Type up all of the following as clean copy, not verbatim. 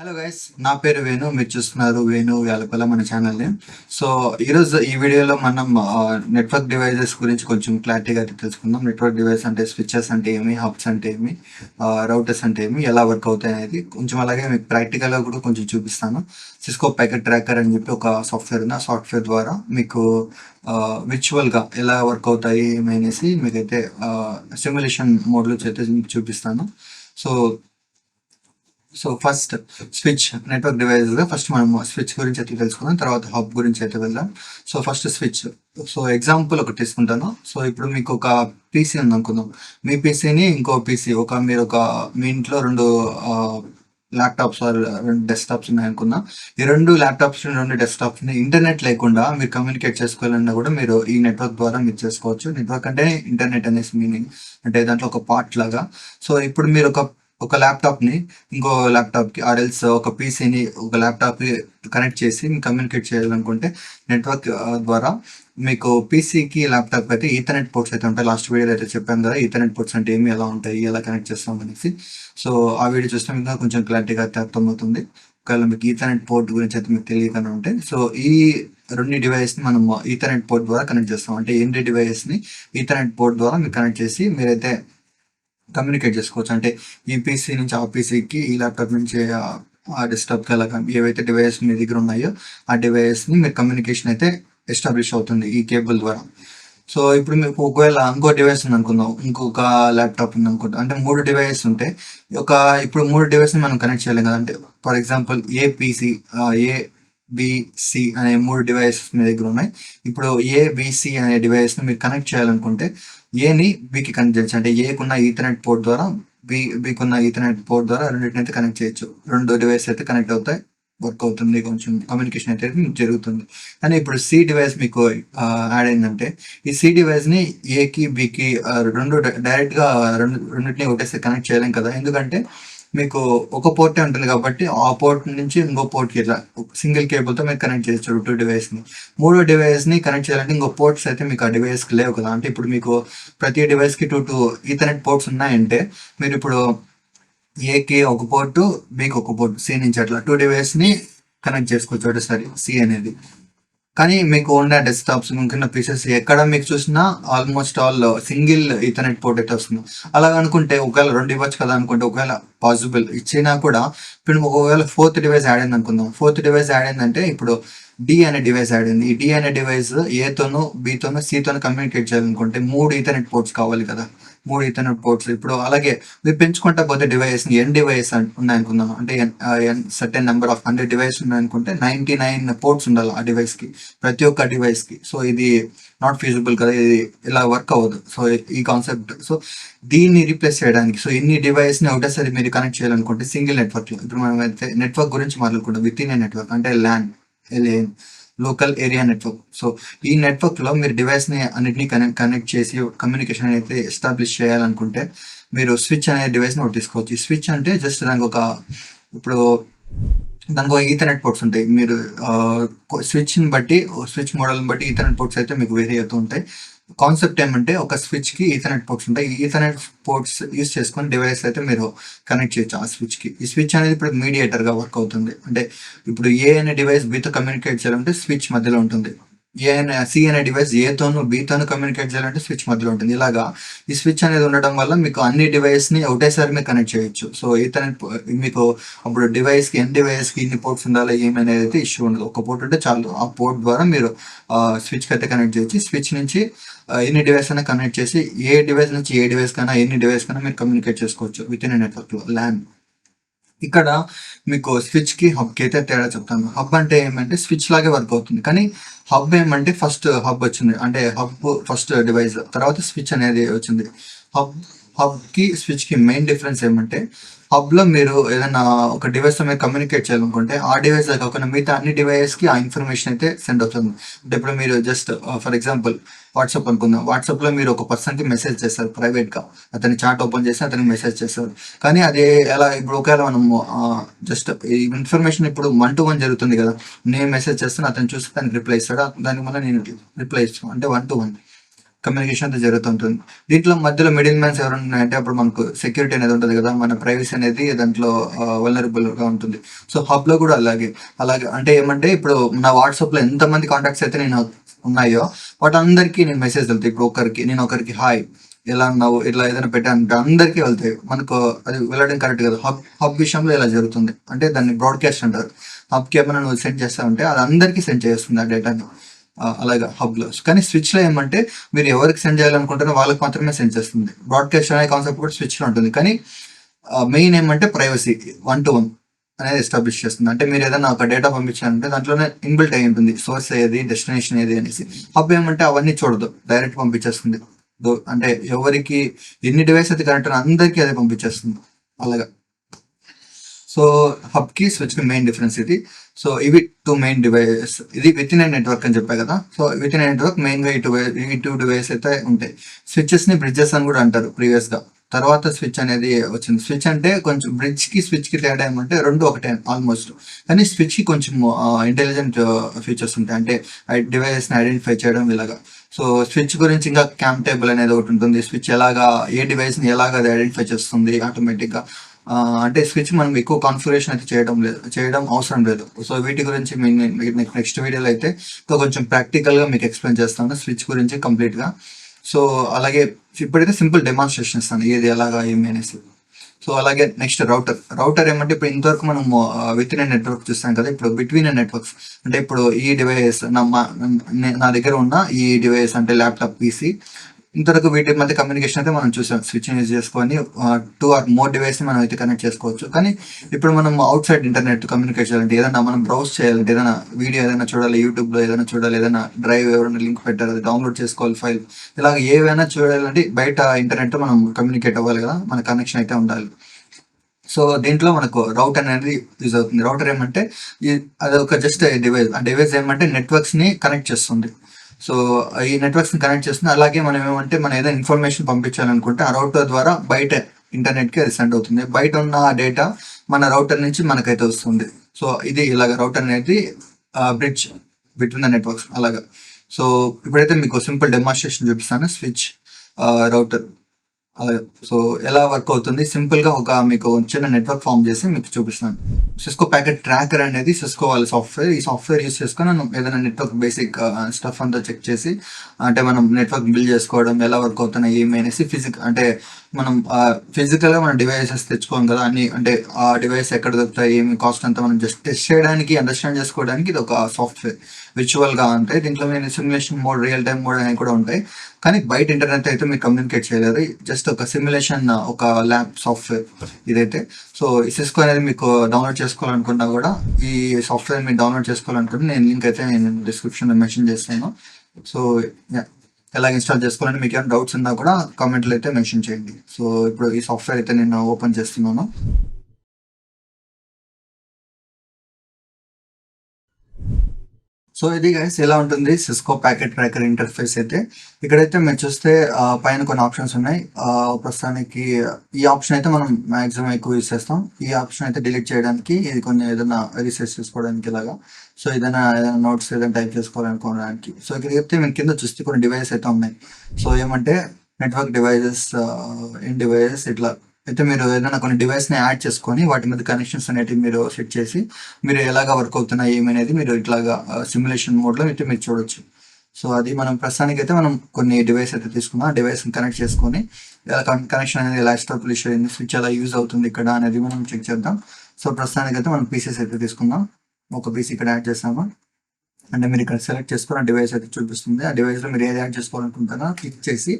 Hello guys, నా పేరు వేణు. మీరు చూస్తున్నారు వేణు యాలపల మన ఛానల్ని. సో ఈరోజు ఈ వీడియోలో మనం నెట్వర్క్ డివైజెస్ గురించి కొంచెం క్లారిటీగా అయితే తెలుసుకుందాం. నెట్వర్క్ డివైస్ అంటే స్విచెస్ అంటే ఏమి, హబ్స్ అంటే ఏమి, రౌటర్స్ అంటే ఏమి, ఎలా వర్క్ అవుతాయి అనేది కొంచెం, అలాగే మీకు ప్రాక్టికల్గా కూడా కొంచెం చూపిస్తాను. సిస్కో ప్యాకెట్ ట్రాకర్ అని చెప్పి ఒక సాఫ్ట్వేర్ ఉంది. ఆ సాఫ్ట్వేర్ ద్వారా మీకు విర్చువల్గా ఎలా వర్క్ అవుతాయి అనేసి మీకైతే సిమ్యులేషన్ మోడ్లో అయితే మీకు చూపిస్తాను. సో ఫస్ట్ స్విచ్ నెట్వర్క్ డివైజెస్గా ఫస్ట్ మనం స్విచ్ గురించి అయితే తెలుసుకుందాం, తర్వాత హబ్ గురించి అయితే వెళ్దాం. So first switch. So example ఒకటి తీసుకుంటాను. సో ఇప్పుడు మీకు ఒక పీసీ ఉంది అనుకుందాం. మీ పీసీని ఇంకో పీసీ మీ ఇంట్లో రెండు ల్యాప్టాప్స్ రెండు డెస్క్టాప్స్ ఉన్నాయి అనుకుందాం. ఈ రెండు ల్యాప్టాప్స్ రెండు డెస్క్టాప్స్ని ఇంటర్నెట్ లేకుండా మీరు కమ్యూనికేట్ చేసుకోవాలన్నా కూడా మీరు ఈ నెట్వర్క్ ద్వారా మీరు చేసుకోవచ్చు. నెట్వర్క్ అంటే ఇంటర్నెట్ అనేసి మీనింగ్, అంటే దాంట్లో ఒక పార్ట్ లాగా. సో ఇప్పుడు మీరు ఒక ల్యాప్టాప్ని ఇంకో ల్యాప్టాప్కి, ఆర్ఎల్స్ ఒక పీసీని ఒక ల్యాప్టాప్కి కనెక్ట్ చేసి కమ్యూనికేట్ చేయాలనుకుంటే నెట్వర్క్ ద్వారా మీకు పీసీకి ల్యాప్టాప్ అయితే ఈథర్నెట్ పోర్ట్స్ అయితే ఉంటాయి. లాస్ట్ వీడియోలో అయితే చెప్పాను కదా ఈథర్నెట్ పోర్ట్స్ అంటే ఏమి, ఎలా ఉంటాయి, ఎలా కనెక్ట్ చేస్తాం అనేసి. సో ఆ వీడియో చూస్తే ఇంకా కొంచెం క్లారిటీగా అయితే అర్థమవుతుంది. ఒకవేళ మీకు ఈథర్నెట్ పోర్ట్ గురించి అయితే మీకు తెలియకుండా ఉంటే, సో ఈ రెండు డివైస్ని మనం ఈథర్నెట్ పోర్ట్ ద్వారా కనెక్ట్ చేస్తాం. అంటే ఏంటి డివైస్ని ఈథర్నెట్ పోర్ట్ ద్వారా మీరు కనెక్ట్ చేసి మీరైతే కమ్యూనికేట్ చేసుకోవచ్చు. అంటే ఈ పీసీ నుంచి ఆ పీసీకి, ఈ ల్యాప్టాప్ నుంచి ఆ డెస్క్టాప్కి, అలా ఏవైతే డివైస్ మీ దగ్గర ఉన్నాయో ఆ డివైస్ని మీరు కమ్యూనికేషన్ అయితే ఎస్టాబ్లిష్ అవుతుంది ఈ కేబుల్ ద్వారా. సో ఇప్పుడు మీకు ఒకవేళ ఇంకో డివైస్ ఉంది అనుకుందాం, ఇంకొక ల్యాప్టాప్ ఉంది అనుకుంటాం, అంటే మూడు డివైస్ ఉంటే ఇప్పుడు మూడు డివైస్ని మనం కనెక్ట్ చేయలేం కదా. అంటే for example APC, A BC అనే మూడు డివైసెస్ మీ దగ్గర ఉన్నాయి. ఇప్పుడు ఏబిసి అనే డివైస్ని మీరు కనెక్ట్ చేయాలనుకుంటే ఏని బికి కనెక్ట్ చేయొచ్చు. అంటే ఏకున్న ఈథర్నెట్ పోర్ట్ ద్వారా బికున్న ఈథర్నెట్ పోర్ట్ ద్వారా రెండింటిని అయితే కనెక్ట్ చేయొచ్చు. రెండు డివైస్ అయితే కనెక్ట్ అవుతాయి, వర్క్ అవుతుంది, కొంచెం కమ్యూనికేషన్ అయితే జరుగుతుంది. కానీ ఇప్పుడు సి డివైస్ మీకు యాడ్ అయిందంటే ఈ సి డివైస్ని ఏకి బికి రెండు డైరెక్ట్గా రెండింటిని ఒకటేసారి కనెక్ట్ చేయలేం కదా. ఎందుకంటే మీకు ఒక పోర్టే ఉంటుంది కాబట్టి ఆ పోర్ట్ నుంచి ఇంకో పోర్ట్కి ఇట్లా సింగిల్ కేబుల్తో మీరు కనెక్ట్ చేయొచ్చు టూ డివైస్ని. మూడో డివైస్ని కనెక్ట్ చేయాలంటే ఇంకో పోర్ట్స్ అయితే మీకు ఆ డివైస్కి లేవు కదా. అంటే ఇప్పుడు మీకు ప్రతి డివైస్కి టూ ఈథర్నెట్ పోర్ట్స్ ఉన్నాయంటే మీరు ఇప్పుడు ఏకి ఒక పోర్టు, బికి ఒక పోర్టు, సి నుంచి అట్లా టూ డివైస్ని కనెక్ట్ చేసుకోవచ్చు ఒకటేసారి సి అనేది. కానీ మీకు ఉన్న డెస్క్టాప్స్, ఇంకున్న పీసెస్ ఎక్కడ మీకు చూసినా almost all single Ethernet port అయితే వస్తుంది. అలా అనుకుంటే ఒకవేళ రెండు ఇవ్వచ్చు కదా అనుకుంటే, ఒకవేళ పాసిబుల్ ఇచ్చినా కూడా ఇప్పుడు ఒకవేళ ఫోర్త్ డివైస్ యాడ్ అయింది అనుకుందాం. ఫోర్త్ డివైస్ యాడ్ అయిందంటే ఇప్పుడు డి అనే డివైస్ యాడ్ అయింది. ఈ డి అనే డివైస్ ఏతోనూ, బితోనూ, సితోనూ కమ్యూనికేట్ చేయాలనుకుంటే మూడు ఈథర్నెట్ పోర్ట్స్ కావాలి కదా. మూడు ఈథర్నెట్ పోర్ట్స్ ఇప్పుడు అలాగే మీరు పెంచుకుంటా పోతే డివైస్ ఎన్ డివైస్ ఉన్నాయనుకుందాం. అంటే సర్టెన్ నెంబర్ ఆఫ్ 100 డివైస్ ఉన్నాయనుకుంటే 99 పోర్ట్స్ ఉండాలి ఆ డివైస్కి, ప్రతి ఒక్క డివైస్కి. సో ఇది నాట్ ఫీజిబుల్ కదా, ఇది ఇలా వర్క్ అవ్వదు. సో ఈ కాన్సెప్ట్, సో దీన్ని రీప్లేస్ చేయడానికి, సో ఇన్ని డివైస్ని ఒకటేసారి మీరు కనెక్ట్ చేయాలనుకుంటే సింగిల్ నెట్వర్క్లో, ఇప్పుడు మనం అయితే నెట్వర్క్ గురించి మాట్లాడుకుంటాం, విత్ ఇన్ ఏ నెట్వర్క్ అంటే LAN, LAN, local area network. So ఈ నెట్వర్క్లో మీరు డివైస్ని అన్నిటినీ కనెక్ట్ చేసి కమ్యూనికేషన్ అయితే ఎస్టాబ్లిష్ చేయాలనుకుంటే మీరు స్విచ్ అనే డివైస్ని ఒకటి తీసుకోవచ్చు. ఈ స్విచ్ అంటే జస్ట్ ఇప్పుడు దానికి ఒక ఈథర్నెట్ పోర్ట్స్ ఉంటాయి. మీరు స్విచ్ని బట్టి, స్విచ్ మోడల్ని బట్టి ఈథర్నెట్ పోర్ట్స్ అయితే మీకు వేరీ అవుతూ ఉంటాయి. కాన్సెప్ట్ ఏమంటే ఒక స్విచ్కి ఈథర్నెట్ పోర్ట్స్ ఉంటాయి. ఈ ఈథర్నెట్ పోర్ట్స్ యూస్ చేసుకొని డివైస్ అయితే మీరు కనెక్ట్ చేయొచ్చు ఆ స్విచ్కి. ఈ స్విచ్ అనేది ఇప్పుడు మీడియేటర్గా వర్క్ అవుతుంది. అంటే ఇప్పుడు ఏ అనే డివైస్ బితో కమ్యూనికేట్ చేయాలంటే స్విచ్ మధ్యలో ఉంటుంది. సి అనే డివైస్ ఏతోనూ బితోనూ కమ్యూనికేట్ చేయాలంటే స్విచ్ మధ్యలో ఉంటుంది. ఇలాగా ఈ స్విచ్ అనేది ఉండడం వల్ల మీకు అన్ని డివైస్ని ఒకటేసారి మీరు కనెక్ట్ చేయొచ్చు. సో ఈథర్నెట్ మీకు అప్పుడు ఎన్ డివైస్కి ఇన్ని పోర్ట్స్ ఉండాలి ఏమనేది అయితే ఇష్యూ ఉండదు. ఒక పోర్ట్ ఉంటే చాలు, ఆ పోర్ట్ ద్వారా మీరు స్విచ్కి అయితే కనెక్ట్ చేయొచ్చు. స్విచ్ నుంచి ఎన్ని డివైస్ అయినా కనెక్ట్ చేసి ఏ డివైస్ నుంచి ఏ డివైస్ కన్నా, ఎన్ని డివైస్ కన్నా మీరు కమ్యూనికేట్ చేసుకోవచ్చు విత్ ఇన్ నెట్వర్క్లో, ల్యాన్. ఇక్కడ మీకు స్విచ్కి హబ్కి అయితే తేడా చెప్తాను. హబ్ అంటే ఏమంటే స్విచ్ లాగే వర్క్ అవుతుంది, కానీ హబ్ ఏమంటే ఫస్ట్ హబ్ వచ్చింది, అంటే హబ్ ఫస్ట్ డివైస్, తర్వాత స్విచ్ అనేది వచ్చింది. హబ్కి స్విచ్కి మెయిన్ డిఫరెన్స్ ఏమంటే హబ్లో మీరు ఏదైనా ఒక డివైస్ మీరు కమ్యూనికేట్ చేయాలనుకుంటే ఆ డివైస్ కాకుండా మిగతా అన్ని డివైస్కి ఆ ఇన్ఫర్మేషన్ అయితే సెండ్ అవుతుంది. అంటే ఇప్పుడు మీరు జస్ట్ ఫర్ ఎగ్జాంపుల్ వాట్సాప్ అనుకుందాం. వాట్సాప్లో మీరు ఒక పర్సన్కి మెసేజ్ చేస్తారు ప్రైవేట్గా, అతని చాట్ ఓపెన్ చేసి అతనికి మెసేజ్ చేస్తారు. కానీ అది ఎలా, ఇప్పుడు ఒకవేళ మనం జస్ట్ ఈ ఇన్ఫర్మేషన్ ఇప్పుడు 1 to 1 జరుగుతుంది కదా. నేను మెసేజ్ చేస్తాను, అతను చూస్తే దానికి రిప్లై ఇస్తాడు, దానికి మళ్ళీ నేను రిప్లై ఇస్తాను, అంటే 1 to 1. కమ్యూనికేషన్ అయితే జరుగుతుంటుంది. దీంట్లో మధ్యలో మిడిల్ మ్యాన్స్ ఎవరైనా ఉన్నాయంటే అప్పుడు మనకు సెక్యూరిటీ అనేది ఉంటుంది కదా, మన ప్రైవసీ అనేది దాంట్లో వల్నరబుల్గా ఉంటుంది. సో హబ్లో కూడా అలాగే అంటే ఏమంటే ఇప్పుడు నా వాట్సాప్లో ఎంతమంది కాంటాక్ట్స్ అయితే నేను ఉన్నాయో వాటందరికీ నేను మెసేజ్ వెళ్తాయి. ఇప్పుడు ఒకరికి హాయ్ ఎలా ఉన్నావు ఇట్లా ఏదైనా పెట్టానంటే అందరికీ వెళ్తాయి. మనకు అది వెళ్ళడం కరెక్ట్ కదా. హబ్ విషయంలో ఇలా జరుగుతుంది. అంటే దాన్ని బ్రాడ్కాస్ట్ అంటారు. హబ్కి ఏమైనా నువ్వు సెండ్ చేస్తావంటే అది అందరికీ సెండ్ చేస్తుంది ఆ డేటాని. అలాగా హబ్లో. కానీ స్విచ్లో ఏమంటే మీరు ఎవరికి సెండ్ చేయాలనుకుంటారో వాళ్ళకి మాత్రమే సెండ్ చేస్తుంది. బ్రాడ్కాస్ట్ అనే కాన్సెప్ట్ కూడా స్విచ్లో ఉంటుంది. కానీ మెయిన్ ఏమంటే ప్రైవసీ 1-to-1 అనేది ఎస్టాబ్లిష్ చేస్తుంది. అంటే మీరు ఏదైనా ఒక డేటా పంపించాలంటే దాంట్లోనే ఇన్బిల్ట్ అయి ఉంటుంది సోర్స్ ఏది, డెస్టినేషన్ ఏది అనేసి. హబ్ ఏమంటే అవన్నీ చూడదు, డైరెక్ట్ పంపించేస్తుంది. అంటే ఎవరికి ఎన్ని డివైస్ అయితే కనెక్ట్ అందరికీ అదే పంపించేస్తుంది అలాగా. సో హబ్ కి స్విచ్ కి మెయిన్ డిఫరెన్స్ ఇది. సో ఇవి 2 మెయిన్ డివైస్. ఇది విత్ ఇన్ నెట్వర్క్ అని చెప్పా కదా. So with in network main గా ఈ టూ డివైస్ అయితే ఉంటాయి. స్విచెస్ ని బ్రిడ్జెస్ అని కూడా అంటారు ప్రీవియస్ గా. తర్వాత స్విచ్ అనేది వచ్చింది. స్విచ్ అంటే కొంచెం బ్రిడ్జ్ కి స్విచ్ కి తేడా ఏమంటే రెండు ఒకటే ఆల్మోస్ట్. కానీ స్విచ్ కి కొంచెం ఇంటెలిజెంట్ ఫీచర్స్ ఉంటాయి. అంటే డివైస్ ని ఐడెంటిఫై చేయడం ఇలాగా. సో స్విచ్ గురించి ఇంకా క్యామ్ టేబుల్ అనేది ఒకటి ఉంటుంది. స్విచ్ ఎలాగా ఏ డివైస్ ని ఎలాగా అది ఐడెంటిఫై చేస్తుంది ఆటోమేటిక్ గా. అంటే స్విచ్ మనం ఎక్కువ కాన్ఫిగరేషన్ అయితే చేయడం అవసరం లేదు. సో వీటి గురించి నెక్స్ట్ వీడియోలో అయితే కొంచెం ప్రాక్టికల్ గా మీకు ఎక్స్ప్లెయిన్ చేస్తాను స్విచ్ గురించి కంప్లీట్ గా. సో అలాగే ఇప్పుడైతే సింపుల్ డెమాన్స్ట్రేషన్ ఇస్తాను ఏది ఎలాగా ఏమి అనేసి. సో అలాగే నెక్స్ట్ రౌటర్ ఏమంటే ఇప్పుడు ఇంతవరకు మనం విత్ ఇన్ నెట్వర్క్ చూస్తాం కదా. ఇప్పుడు బిట్వీన్ నెట్వర్క్స్ అంటే ఇప్పుడు ఈ డివైస్ నా దగ్గర ఉన్న ఈ డివైస్ అంటే ల్యాప్టాప్, పీసీ, ఇంతవరకు వీటి మధ్య కమ్యూనికేషన్ అయితే మనం చూసాం. స్విచ్ యూజ్ చేసుకొని 2 or more డివైస్ ని మనం అయితే కనెక్ట్ చేసుకోవచ్చు. కానీ ఇప్పుడు మనం అవుట్ సైడ్ ఇంటర్నెట్ కమ్యూనికేట్ చేయాలంటే ఏదైనా మనం బ్రౌజ్ చేయాలంటే ఏదైనా వీడియో ఏదైనా చూడాలి, యూట్యూబ్ లో ఏదైనా చూడాలి, ఏదైనా డ్రైవ్ ఎవరైనా లింక్ పెట్టారు అది డౌన్లోడ్ చేసుకోవాలి ఫైల్, ఇలాగ ఏవైనా చూడాలంటే బయట ఇంటర్నెట్ తో మనం కమ్యూనికేట్ అవ్వాలి కదా, మన కనెక్షన్ అయితే ఉండాలి. సో దీంట్లో మనకు రౌటర్ అనేది యూజ్ అవుతుంది. రౌటర్ ఏమంటే అది ఒక జస్ట్ డివైస్. ఆ డివైస్ ఏమంటే నెట్వర్క్స్ ని కనెక్ట్ చేస్తుంది. సో ఈ నెట్వర్క్స్ ని కనెక్ట్ చేస్తుంది. అలాగే మనం ఏమంటే మనం ఏదైనా ఇన్ఫర్మేషన్ పంపించాలనుకుంటే ఆ రౌటర్ ద్వారా బయట ఇంటర్నెట్ కి అది సెండ్ అవుతుంది. బయట ఉన్న డేటా మన రౌటర్ నుంచి మనకైతే వస్తుంది. సో ఇది ఇలాగ రౌటర్ అనేది బ్రిడ్జ్ బిట్వీన్ ద నెట్వర్క్స్ అలాగా. సో ఇప్పుడైతే మీకు సింపుల్ డెమాన్స్ట్రేషన్ చూపిస్తాను స్విచ్ రౌటర్ అలాగే. సో ఎలా వర్క్ అవుతుంది సింపుల్ గా ఒక మీకు చిన్న నెట్వర్క్ ఫామ్ చేసి మీకు చూపిస్తాను. సిస్కో ప్యాకెట్ ట్రాకర్ అనేది సిస్కో వాళ్ళ సాఫ్ట్వేర్. ఈ సాఫ్ట్వేర్ యూస్ చేసుకొని మనం ఏదైనా నెట్వర్క్ బేసిక్ స్టఫ్ అంతా చెక్ చేసి అంటే మనం నెట్వర్క్ బిల్డ్ చేసుకోవడం ఎలా వర్క్ అవుతున్నాయి ఏమి అనేసి అంటే మనం ఫిజికల్ గా మన డివైసెస్ తెచ్చుకోం కదా అన్ని. అంటే ఆ డివైస్ ఎక్కడ దొరుకుతాయి ఏమి కాస్ట్ అంతా మనం జస్ట్ టెస్ట్ చేయడానికి అండర్స్టాండ్ చేసుకోవడానికి ఇది ఒక సాఫ్ట్వేర్ విర్చువల్ గా ఉంటాయి. దీంట్లో నేను simulation mode, real time mode అనేవి కూడా ఉంటాయి. కానీ బయట ఇంటర్నెట్ అయితే మీరు కమ్యూనికేట్ చేయలేరు. జస్ట్ ఒక సిమ్యులేషన్ ఒక ల్యాబ్ సాఫ్ట్వేర్ ఇదైతే. సో ఈ సిస్కో అనేది మీకు డౌన్లోడ్ చేసుకోవాలనుకున్నా కూడా ఈ సాఫ్ట్వేర్ మీరు డౌన్లోడ్ చేసుకోవాలనుకుంటే నేను లింక్ అయితే నేను డిస్క్రిప్షన్ లో మెన్షన్ చేస్తాను. సో ఎలా ఇన్స్టాల్ చేసుకోవాలని మీకు ఏమైనా డౌట్స్ ఉన్నా కూడా కామెంట్లో అయితే మెన్షన్ చేయండి. సో ఇప్పుడు ఈ సాఫ్ట్వేర్ అయితే నేను ఓపెన్ చేస్తున్నాను. సో ఇది గైస్ ఎలా ఉంటుంది సిస్కో ప్యాకెట్ ట్రాకర్ ఇంటర్ఫేస్ అయితే. ఇక్కడైతే మీరు చూస్తే పైన కొన్ని ఆప్షన్స్ ఉన్నాయి. ప్రస్తుతానికి ఈ ఆప్షన్ అయితే మనం మాక్సిమం ఎక్కువ యూస్ చేస్తాం. ఈ ఆప్షన్ అయితే డిలీట్ చేయడానికి, ఇది కొన్ని ఏదైనా రీసెర్చ్ చేసుకోవడానికి ఇలాగా. సో ఏదైనా నోట్స్ ఏదైనా టైప్ చేసుకోవాలనుకోవడానికి. సో ఇక్కడ చెప్తే మీరు కింద చూస్తే కొన్ని డివైస్ అయితే ఉన్నాయి. సో ఏమంటే నెట్వర్క్ డివైజెస్, ఇన్ డివైజెస్ ఇట్లా అయితే మీరు ఏదైనా కొన్ని డివైస్ ని యాడ్ చేసుకొని వాటి మీద కనెక్షన్స్ అనేవి మీరు సెట్ చేసి మీరు ఎలాగా వర్క్ అవుతున్నాయి ఏమనేది మీరు ఇట్లాగా సిమ్యులేషన్ మోడ్ లో అయితే మీరు చూడొచ్చు. సో అది మనం ప్రస్తుతానికి అయితే మనం కొన్ని డివైస్ అయితే తీసుకున్నాం. ఆ డివైస్ కనెక్ట్ చేసుకొని ఎలా కనెక్షన్ అనేది ఎలా ఎస్టాబ్లిష్ అయింది, స్విచ్ ఎలా యూజ్ అవుతుంది ఇక్కడ అనేది మనం చెక్ చేద్దాం. సో ప్రస్తుతానికి అయితే మనం పీసెస్ అయితే తీసుకుందాం. ఒక పీసీ ఇక్కడ యాడ్ చేస్తాము. అంటే మీరు ఇక్కడ సెలెక్ట్ చేసుకున్న డివైస్ అయితే చూపిస్తుంది. ఆ డివైస్ లో మీరు ఏది యాడ్ చేసుకోవాలనుకుంటారో క్లిక్ చేసి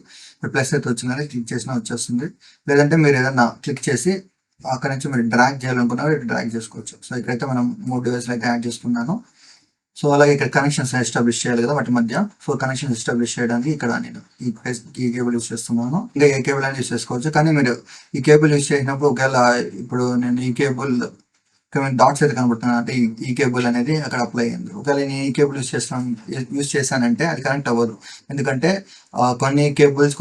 ప్లస్ అయితే వచ్చిందని క్లిక్ చేసినా వచ్చేస్తుంది. లేదంటే మీరు ఏదైనా క్లిక్ చేసి అక్కడ నుంచి మీరు డ్రాగ్ చేయాలనుకున్నా డ్రాగ్ చేసుకోవచ్చు. సో ఇక్కడైతే మనం 3 డివైస్లు అయితే యాడ్ చేసుకున్నాను. సో అలాగే ఇక్కడ కనెక్షన్స్ ఎస్టాబ్లిష్ చేయాలి కదా వాటి మధ్య. సో కనెక్షన్స్ ఎస్టాబ్లిష్ చేయడానికి ఇక్కడ నేను ఈ కేబుల్ యూస్ చేస్తున్నాను. ఇంకా ఏ కేబుల్ అని యూస్ చేసుకోవచ్చు. కానీ మీరు ఈ కేబుల్ యూస్ చేసినప్పుడు ఒకవేళ ఇప్పుడు నేను ఈ కేబుల్ డాట్స్ అయితే కనబడుతున్నాయి అంటే ఈ కేబుల్ అనేది అక్కడ అప్లై అయింది. ఒకవేళ నేను ఈ కేబుల్ యూస్ చేశానంటే అది కనెక్ట్ అవ్వదు. ఎందుకంటే కొన్ని కేబుల్స్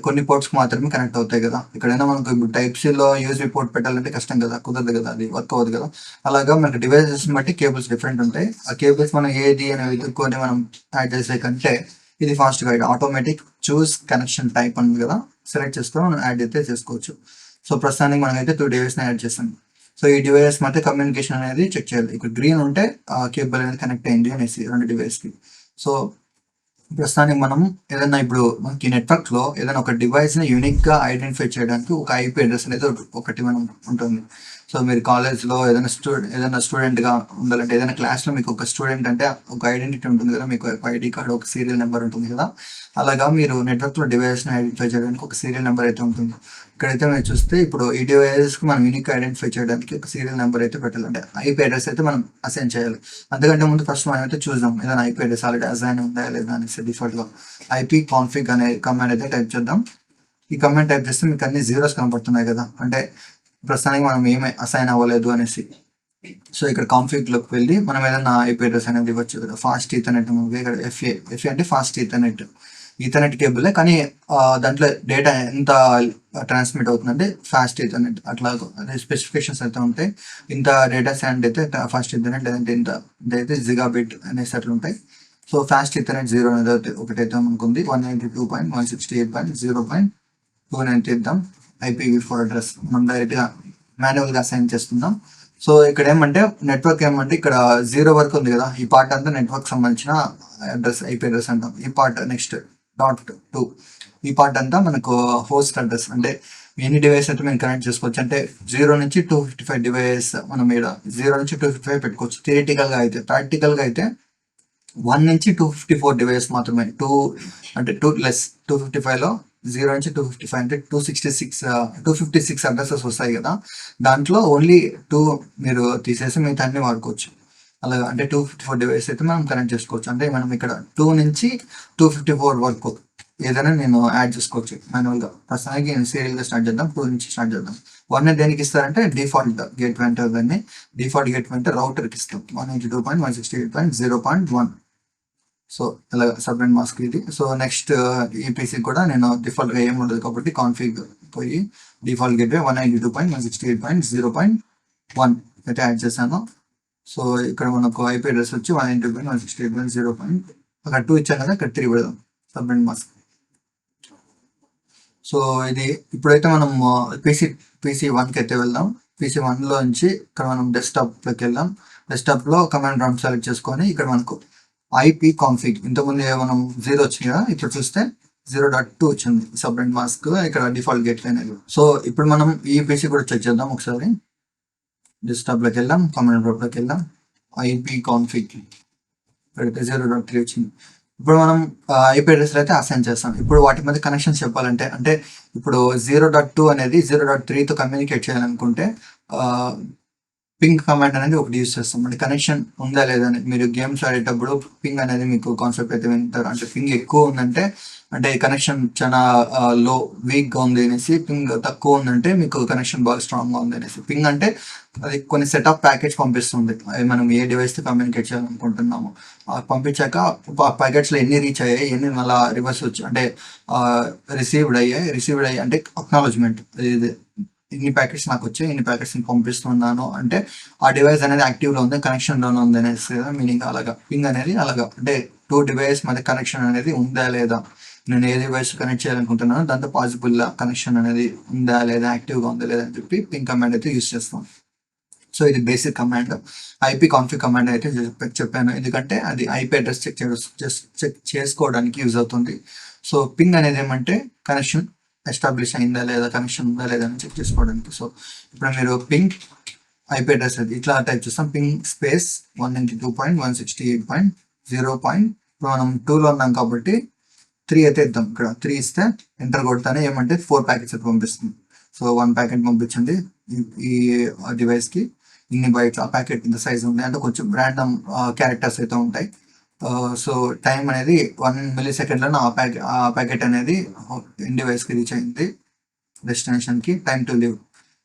కొన్ని పోర్ట్స్ మాత్రమే కనెక్ట్ అవుతాయి కదా. ఇక్కడైనా మనకు ఇప్పుడు టైప్-C లో యూఎస్బీ పోర్ట్ పెట్టాలంటే కష్టం కదా, కుదరదు కదా, అది వర్క్ అవ్వదు కదా. అలాగా మనకి డివైసెస్ బట్టి కేబుల్స్ డిఫరెంట్ ఉంటాయి. ఆ కేబుల్స్ మనం ఏది అని వెతుక్కొని మనం యాడ్ చేసే కంటే ఇది ఫాస్ట్ గైడ్ ఆటోమేటిక్ చూస్ కనెక్షన్ టైప్ అని కదా, సెలెక్ట్ చేసుకొని మనం యాడ్ అయితే చేసుకోవచ్చు. సో ప్రస్తుతానికి మనం అయితే 2 డివైస్ని యాడ్ చేస్తాం. సో ఈ డివైస్ మధ్య కమ్యూనికేషన్ అనేది చెక్ చేయాలి. ఇక్కడ గ్రీన్ ఉంటే కేబుల్ అనేది కనెక్ట్ అయింది అనేసి 2 డివైస్కి. సో ప్రస్తుతానికి మనం ఏదైనా ఇప్పుడు మనకి నెట్వర్క్లో ఏదైనా ఒక డివైస్ని యూనిక్గా ఐడెంటిఫై చేయడానికి ఒక ఐపీ అడ్రస్ అనేది ఒకటి మనం ఉంటుంది. సో మీరు కాలేజ్లో ఏదైనా స్టూడెంట్గా ఉండాలంటే, ఏదైనా క్లాస్లో మీకు ఒక స్టూడెంట్ అంటే ఒక ఐడెంటిటీ ఉంటుంది కదా, మీకు ఒక ఐడి కార్డు, ఒక సీరియల్ నెంబర్ ఉంటుంది కదా, అలాగా మీరు నెట్వర్క్లో డివైస్ని ఐడెంటిఫై చేయడానికి ఒక సీరియల్ నెంబర్ అయితే ఉంటుంది. ఇక్కడైతే మీరు చూస్తే ఇప్పుడు ఈ డివైస్కి మనం యూనిక్ ఐడెంటిఫై చేయడానికి ఒక సీరియల్ నెంబర్ అయితే పెట్టాలి, అంటే ఐపీ అడ్రస్ అయితే మనం అసైన్ చేయాలి. అంతకంటే ముందు ఫస్ట్ మనం అయితే చూద్దాం ఏదైనా ఐపీ అడ్రస్ ఆల్రెడీ అసైన్ ఉందా లేదా అనేసి. డిఫాల్ట్గా ఐపీ కాన్ఫిగ్ అనే కమాండ్ అయితే టైప్ చేద్దాం. ఈ కమాండ్ టైప్ చేస్తే మీకు అన్ని జీరోస్ కనపడుతున్నాయి కదా, అంటే ప్రస్తుతానికి మనం ఏమీ అసైన్ అవ్వలేదు అనేసి. సో ఇక్కడ కాన్ఫిగ్లోకి వెళ్ళి మనం ఏదైనా ఐపీ అడ్రస్ అనేది ఇవ్వచ్చు కదా. ఫాస్ట్ ఈథర్నెట్ ఇక్కడ ఎఫ్ఏ అంటే ఫాస్ట్ ఈథర్నెట్ కేబులే, కానీ దాంట్లో డేటా ఎంత ట్రాన్స్మిట్ అవుతుందంటే ఫాస్ట్ ఈథర్నెట్ అట్లా అదే స్పెసిఫికేషన్స్ అయితే ఉంటాయి. ఇంత డేటా స్టాండ్ అయితే ఫాస్ట్ ఈథర్నెట్, లేదంటే ఇంత ఇదైతే జిగాబిట్ అనేసి అట్లా ఉంటాయి. సో ఫాస్ట్ ఈథర్నెట్ 0 అనేది ఒకటైతే మనకుంది. 192.168.0.290 ఇద్దాం IPv4 అడ్రస్. మనం డైరెక్ట్గా మాన్యువల్గా అసైన్ చేస్తున్నాం. సో ఇక్కడ ఏమంటే నెట్వర్క్ ఏమంటే ఇక్కడ 0 వరకు ఉంది కదా, ఈ పార్ట్ అంతా నెట్వర్క్ సంబంధించిన అడ్రస్ ఐపీ అడ్రస్ అంటాం. ఈ పార్ట్ నెక్స్ట్ .2 ఈ పార్ట్ అంతా మనకు హోస్ట్ అడ్రస్, అంటే ఎన్ని డివైస్ అయితే మేము కనెక్ట్ చేసుకోవచ్చు అంటే 0 నుంచి 255 డివైస్ మనం ఇక్కడ 0 నుంచి 255 పెట్టుకోవచ్చు థియరిటికల్గా అయితే. ప్రాక్టికల్గా అయితే 1 నుంచి 254 డివైస్ మాత్రమే. 255లో 0 నుంచి 255 అంటే 256 అడ్రసెస్ వస్తాయి కదా, దాంట్లో ఓన్లీ 2 మీరు తీసేసి మిగతా అన్ని వాడుకోవచ్చు. అలాగా అంటే 254 డివైస్ అయితే మనం కనెక్ట్ చేసుకోవచ్చు. అంటే మనం ఇక్కడ 2 నుంచి 254 వరకు ఏదైనా నేను యాడ్ చేసుకోవచ్చు మాన్యువల్గా. ప్రస్తుతానికి నేను సీరియల్గా స్టార్ట్ చేద్దాం. 2 నుంచి స్టార్ట్ చేద్దాం. 1 దేనికి ఇస్తారంటే డిఫాల్ట్ గేట్వే అంటే దాన్ని డిఫాల్ట్ గేట్వే అంటే రౌటర్కి ఇస్తాం. 192.168.0.1. సో ఇలాగ సబ్నెట్ మాస్క్ ఇది. సో నెక్స్ట్ ఈపీసీ కూడా నేను డిఫాల్ట్గా ఏమి ఉండదు కాబట్టి కాన్ఫిగ్ పోయి డిఫాల్ట్ గేట్వే 192.168.0.1 అయితే యాడ్ చేశాను. సో ఇక్కడ మనకు ఐపీ అడ్రస్ వచ్చి 192.168.0. అక్కడ 2 ఇచ్చాను కదా, ఇక్కడ 3 పెడదాం సబ్నెట్ మాస్క్. సో ఇది ఇప్పుడైతే మనం పీసీ 1కి అయితే వెళ్దాం. పీసీ 1లో నుంచి ఇక్కడ మనం డెస్క్టాప్లోకి వెళ్దాం. డెస్క్టాప్లో కమాండ్ ప్రాంప్ట్ సెలెక్ట్ చేసుకొని ఇక్కడ మనకు ఐపీ కాన్ఫిగ్ ఇంతకుముందు మనం 0 వచ్చింది కదా, ఇప్పుడు చూస్తే 0.2 వచ్చింది సబ్నెట్ మాస్క్ ఇక్కడ డిఫాల్ట్ గేట్వే అనేది. సో ఇప్పుడు మనం ఈ పీసీ కూడా చెక్ చేద్దాం ఒకసారి. డెస్క్టాప్లోకి వెళ్దాం, కమాండ్ ప్రాంప్ట్లోకి వెళ్దాం, ఐపీ కాన్ఫిగ్ పెడితే 0.3 వచ్చింది. ఇప్పుడు మనం ఐపీ అడ్రస్ అయితే అసైన్ చేస్తాం. ఇప్పుడు వాటి మధ్య కనెక్షన్స్ చెప్పాలంటే, అంటే ఇప్పుడు 0.2 అనేది 0.3తో కమ్యూనికేట్ చేయాలనుకుంటే పింగ్ కమాండ్ అనేది ఒకటి యూస్ చేస్తాం. అంటే కనెక్షన్ ఉందా లేదా అని. మీరు గేమ్స్ ఆడేటప్పుడు పింగ్ అనేది మీకు కాన్సెప్ట్ అయితే వింటారు. అంటే పింగ్ ఎక్కువ ఉందంటే అంటే కనెక్షన్ చాలా వీక్గా ఉంది అనేసి, పింగ్ తక్కువ ఉందంటే మీకు కనెక్షన్ బాగా స్ట్రాంగ్గా ఉంది అనేసి. పింగ్ అంటే అది కొన్ని సెట్ ఆఫ్ ప్యాకెట్స్ పంపిస్తుంది, అది మనం ఏ డివైస్తో కమ్యూనికేట్ చేయాలనుకుంటున్నాము. పంపించాక ఆ ప్యాకెట్స్లో ఎన్ని రీచ్ అయ్యాయి, ఎన్ని మళ్ళీ రివర్స్ వచ్చి అంటే రిసీవ్డ్ అయ్యాయి అంటే అక్నాలజ్మెంట్, ఇది ఇన్ని ప్యాకెట్స్ నాకు వచ్చాయి, ఇన్ని ప్యాకెట్స్ పంపిస్తున్నాను అంటే ఆ డివైస్ అనేది యాక్టివ్లో ఉంది, కనెక్షన్లోనే ఉంది అనేసి మీనింగ్. అలాగా పింగ్ అనేది అలాగా అంటే 2 డివైస్ మధ్య కనెక్షన్ అనేది ఉందా లేదా, నేను ఏ డివైస్ కనెక్ట్ చేయాలనుకుంటున్నాను దాంతో పాసిబుల్ కనెక్షన్ అనేది ఉందా లేదా, యాక్టివ్గా ఉందా లేదా అని చెప్పి పింగ్ కమాండ్ అయితే యూస్ చేస్తాం. సో ఇది basic command. IP config command అయితే చెప్పాను, ఎందుకంటే అది ఐపీ అడ్రస్ చెక్ చేసుకోవడానికి యూజ్ అవుతుంది. సో పింగ్ అనేది ఏమంటే కనెక్షన్ ఎస్టాబ్లిష్ అయిందా లేదా, కనెక్షన్ ఉందా లేదా అని చెక్ చేసుకోవడానికి. సో ఇప్పుడు మీరు పింగ్ ఐపీ అడ్రస్ అది ఇట్లా టైప్ చేస్తాం, పింగ్ స్పేస్ 192.168.0. ఇప్పుడు మనం 2లో ఉన్నాం కాబట్టి 3 అయితే ఇద్దాం. ఇక్కడ 3 ఇస్తే ఎంటర్ కొడతానే ఏమంటే 4 ప్యాకెట్స్ అయితే పంపిస్తుంది. సో 1 ప్యాకెట్ పంపించండి ఈ డివైస్కి, ఇన్ని బైట్స్ ఆ ప్యాకెట్ ఇంత సైజ్ ఉంది అంటే కొంచెం ర్యాండమ్ క్యారెక్టర్స్ అయితే ఉంటాయి. సో టైం అనేది 1 millisecond ఆ ప్యాకెట్ అనేది డివైస్కి రీచ్ అయింది డెస్టినేషన్కి. టైం టు లివ్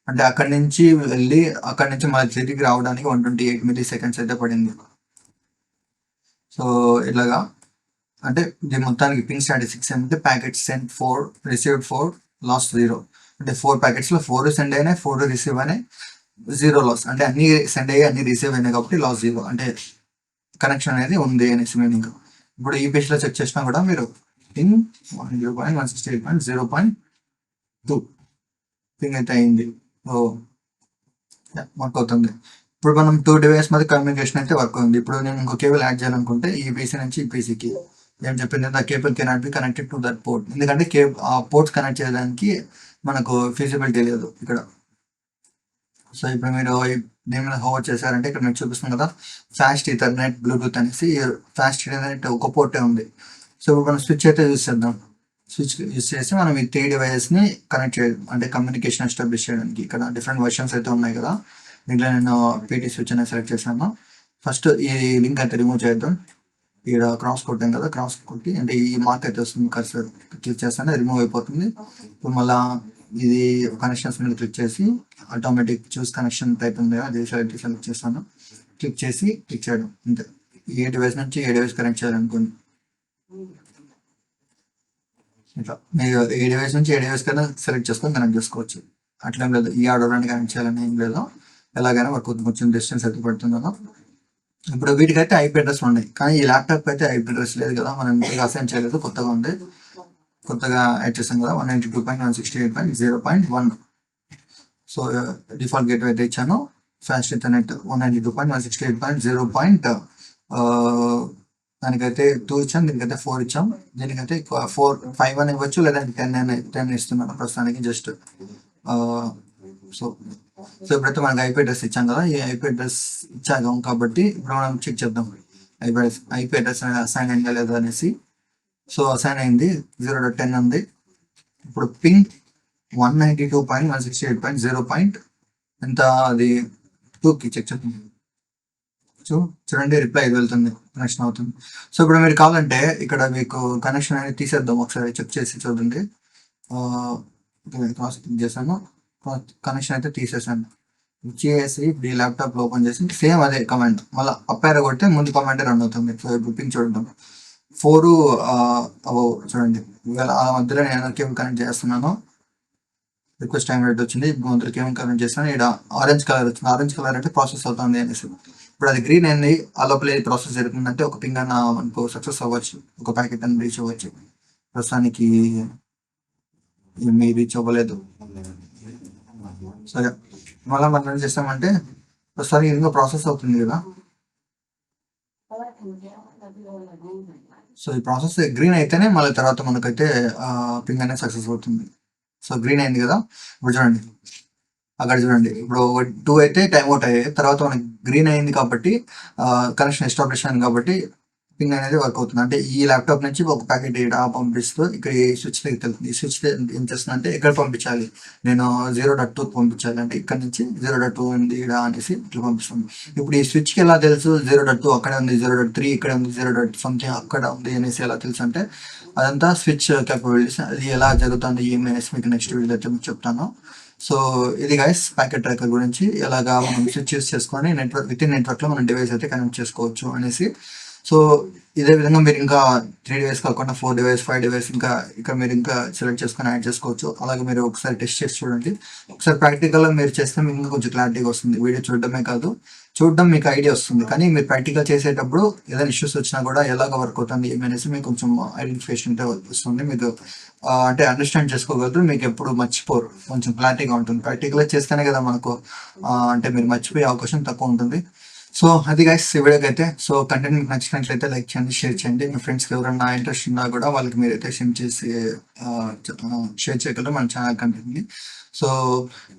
అంటే అక్కడి నుంచి వెళ్ళి అక్కడి నుంచి మళ్ళీ తిరిగి రావడానికి 128 milliseconds అయితే పడింది. సో ఇలాగా అంటే ఇది మొత్తానికి పింగ్ స్టాటిస్టిక్స్ అంటే ప్యాకెట్స్ సెండ్ 4, రిసీవ్డ్ 4, లాస్ట్ 0. అంటే 4 ప్యాకెట్స్లో 4 సెండ్ అయినాయి, 4 రిసీవ్ అయినాయి, 0 లాస్. అంటే అన్ని సెండ్ అయ్యి అన్ని రిసీవ్ అయినాయి కాబట్టి లాస్ 0, అంటే కనెక్షన్ అనేది ఉంది అనేసి మీనింగ్. ఇప్పుడు ఈ పేజ్లో చెక్ చేసినా కూడా మీరు పింగ్ 0.168.0.2 పింగ్ అయితే అయింది. సో వర్క్ అవుతుంది. ఇప్పుడు మనం 2 డివైస్ మధ్య కమ్యూనికేషన్ అయితే వర్క్ ఉంది. ఇప్పుడు నేను ఇంకో కేబుల్ యాడ్ చేయాలనుకుంటే ఈ పీసీ నుంచి ఈ పీసీకి ఏం చెప్పింది, the cable cannot be connected to that port. ఎందుకంటే ఆ పోర్ట్స్ కనెక్ట్ చేయడానికి మనకు ఫీజిబిలిటీ లేదు ఇక్కడ. సో ఇప్పుడు మీరు దీని మీద హోవర్ చేశారంటే ఇక్కడ మీకు చూపిస్తుంది కదా ఫాస్ట్ ఈథర్నెట్ బ్లూటూత్ అనేసి. ఫాస్ట్ ఈథర్నెట్ ఒక పోర్టే ఉంది. సో ఇప్పుడు మనం స్విచ్ అయితే యూస్ చేద్దాం. స్విచ్ యూస్ చేసి మనం ఈ 3 డివైజెస్ని కనెక్ట్ చేయడం అంటే కమ్యూనికేషన్ ఎస్టాబ్లిష్ చేయడానికి. ఇక్కడ డిఫరెంట్ వర్షన్స్ అయితే ఉన్నాయి కదా, దీంట్లో నేను పీటీ స్విచ్ అనేది సెలెక్ట్ చేశాను. ఫస్ట్ ఈ లింక్ అయితే రిమూవ్ చేద్దాం. ఇక్కడ క్రాస్ కొట్టాం కదా, క్రాస్ కొట్టి అంటే ఈ మార్క్ అయితే వస్తుంది, కర్సర్ క్లిక్ చేస్తానే రిమూవ్ అయిపోతుంది. ఇప్పుడు మళ్ళీ ఇది కనెక్షన్స్ మీద క్లిక్ చేసి ఆటోమేటిక్ చూస్ కనెక్షన్ టైప్ ఉంది, అది సెలెక్ట్ చేస్తాను. క్లిక్ చేసి క్లిక్ చేయడం అంతే. ఏ డివైస్ నుంచి ఏ డివైస్ కనెక్ట్ చేయాలనుకోండి, ఇట్లా మీరు ఏ డివైస్ నుంచి ఏ డివైస్ కన్నా సెలెక్ట్ చేసుకొని కనెక్ట్ చేసుకోవచ్చు. అట్లేం లేదు ఈ ఆర్డర్ కనెక్ట్ చేయాలని ఏం లేదు, ఎలాగైనా వర్క్ అవుతుంది. కొంచెం డిస్టెన్స్ అయితే పడుతుందో. ఇప్పుడు వీటికైతే ఐపీ అడ్రస్ ఉన్నాయి, కానీ ఈ ల్యాప్టాప్ అయితే ఐపీ అడ్రస్ లేదు కదా, మనం ఇంతగా అసైన్ చేయలేదు, కొత్తగా ఉంది. కొత్తగా యాడ్ చేసాం కదా 192.168.0.1. సో డిఫాల్ట్ గేట్ అయితే ఇచ్చాను. Fast internet 192.168.0. దానికైతే 2 ఇచ్చాం, దీనికైతే 4 ఇచ్చాం. దీనికైతే 5 అని ఇవ్వచ్చు, లేదంటే 10 ఇస్తున్నాను ప్రస్తుతానికి జస్ట్. సో సో ఇప్పుడైతే మనకి ఐపీ అడ్రస్ ఇచ్చాం కదా, ఈ ఐపీ అడ్రస్ ఇచ్చాము కాబట్టి ఇప్పుడు మనం చెక్ చేద్దాం ఐపీ అడ్రస్ అనేది అసైన్ అయిందా లేదా అనేసి. సో అసైన్ అయింది, 0.10 ఉంది. ఇప్పుడు పింగ్ 192.168.0. ఎంత అది 2కి చెక్ చేద్దాం. చూడండి రిప్లై ఇది వెళ్తుంది, కనెక్షన్ అవుతుంది. సో ఇప్పుడు మీరు కావాలంటే ఇక్కడ మీకు కనెక్షన్ అనేది తీసేద్దాం, ఒకసారి చెక్ చేసి చూడండి. క్రాస్ క్లిక్ చేశాను, కనెక్షన్ అయితే తీసేసాను. చేసి ఇప్పుడు ఈ ల్యాప్టాప్లో ఓపెన్ చేసి సేమ్ అదే కమాండ్ మళ్ళీ అప్పారో కొడితే ముందు కమాండే రన్ అవుతుంది. సో ఇప్పుడు పింగ్ చూడటం 4 చూడండి. ఆ మధ్యలో నేను కేబుల్ కనెక్ట్ చేస్తున్నాను, రిక్వెస్ట్ టైం రేట్ వచ్చింది. మొదటి కేబుల్ కనెక్ట్ చేస్తాను, ఇక్కడ ఆరెంజ్ కలర్ వచ్చింది. ఆరెంజ్ కలర్ అంటే ప్రాసెస్ అవుతుంది అనేసి. ఇప్పుడు అది గ్రీన్ అయింది, ఆ లోపల ఏది ప్రాసెస్ జరుగుతుందంటే ఒక పింగ్ అన్న మనకు సక్సెస్ అవ్వచ్చు, ఒక ప్యాకెట్ అని రీచ్ అవ్వచ్చు. ప్రస్తుతానికి ఏమీ రీచ్ అవ్వలేదు. సరే మళ్ళీ మనం ఏం చేస్తామంటే ప్రస్తుతానికి ఇంకా ప్రాసెస్ అవుతుంది కదా. సో ఈ ప్రాసెస్ గ్రీన్ అయితేనే మళ్ళీ తర్వాత మనకైతే పింగ్ అనేది సక్సెస్ అవుతుంది. సో గ్రీన్ అయింది కదా, ఇప్పుడు చూడండి అక్కడ చూడండి. ఇప్పుడు 2 అయితే టైం అవుట్ అయ్యాయి, తర్వాత మనకి గ్రీన్ అయింది కాబట్టి కనెక్షన్ ఎస్టాబ్లిష్ అయింది కాబట్టి పింగ్ అనేది వర్క్ అవుతుంది. అంటే ఈ ల్యాప్టాప్ నుంచి ఒక ప్యాకెట్ పంపిస్తూ ఇక్కడ ఈ స్విచ్ దగ్గర వెళ్తుంది. ఈ స్విచ్ ఏం చేస్తుంది అంటే ఎక్కడ పంపించాలి, నేను 0.2 పంపించాలి అంటే ఇక్కడ నుంచి 0.2 ఉంది ఇక్కడ అనేసి ఇట్లా పంపిస్తుంది. ఇప్పుడు ఈ స్విచ్కి ఎలా తెలుసు 0.2 అక్కడ ఉంది, 0.3 ఇక్కడ ఉంది, 0.something అక్కడ ఉంది అనేసి ఎలా తెలుసు అంటే అదంతా స్విచ్ క్యాపబిలిటీస్. అది ఎలా జరుగుతుంది ఏమి అనేసి మీకు నెక్స్ట్ వీడియో అయితే మీకు చెప్తాను. సో ఇది గైస్ ప్యాకెట్ ట్రాకర్ గురించి, ఎలాగా మనం స్విచ్ యూస్ చేసుకొని విత్ ఇన్ నెట్వర్క్లో మనం డివైస్ అయితే కనెక్ట్ చేసుకోవచ్చు అనేసి. సో ఇదే విధంగా మీరు ఇంకా 3 డివైస్ కాకుండా 4 డివైస్ 5 డివైస్ ఇంకా ఇక్కడ మీరు ఇంకా సెలెక్ట్ చేసుకొని యాడ్ చేసుకోవచ్చు. అలాగే మీరు ఒకసారి టెస్ట్ చేసి చూడండి. ఒకసారి ప్రాక్టికల్గా మీరు చేస్తే మీకు ఇంకా కొంచెం క్లారిటీగా వస్తుంది. వీడియో చూడడమే కాదు, చూడడం మీకు ఐడియా వస్తుంది, కానీ మీరు ప్రాక్టికల్ చేసేటప్పుడు ఏదైనా ఇష్యూస్ వచ్చినా కూడా ఎలాగ వర్క్ అవుతుంది ఏమనేసి మీకు కొంచెం ఐడెంటిఫికేషన్ అయితే వస్తుంది. మీకు అంటే అండర్స్టాండ్ చేసుకోగలరు, మీకు ఎప్పుడు మర్చిపోరు, కొంచెం క్లారిటీగా ఉంటుంది. ప్రాక్టికల్గా చేస్తేనే కదా మనకు అంటే మీరు మర్చిపోయే అవకాశం తక్కువ ఉంటుంది. సో అది గైస్ ఈ వీడియోకి అయితే. సో కంటెంట్ మీకు నచ్చినట్లయితే లైక్ చేయండి, షేర్ చేయండి. మీ ఫ్రెండ్స్కి ఎవరైనా ఇంట్రెస్ట్ ఉన్నా కూడా వాళ్ళకి మీరు అయితే సెండ్ చేసి షేర్ చేయగలరు మన ఛానల్ కంటెంట్ని. సో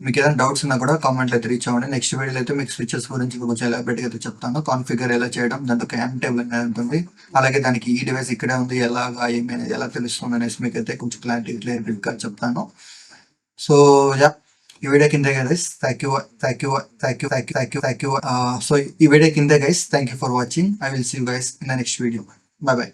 మీకు ఏదైనా డౌట్స్ ఉన్నా కూడా కామెంట్లో అయితే రీచ్ అవ్వండి. నెక్స్ట్ వీడియోలో అయితే మీకు స్విచెస్ గురించి కొంచెం ఎలాబరేట్గా అయితే చెప్తాను. కాన్ఫిగర్ ఎలా చేయడం, దాంట్లో క్యామ్ టేబుల్ అనేది ఉంటుంది, అలాగే దానికి ఈ డివైస్ ఇక్కడే ఉంది ఎలాగా ఏమి అనేది ఎలా తెలుస్తుంది అనేసి మీకు అయితే కొంచెం క్లియర్గా చెప్తాను. సో యా ఈ వీడియో కింద గైస్ థ్యాంక్ యూ. సో ఈ వీడియో కింద guys thank you for watching. I will see you guys in the next video. Bye bye.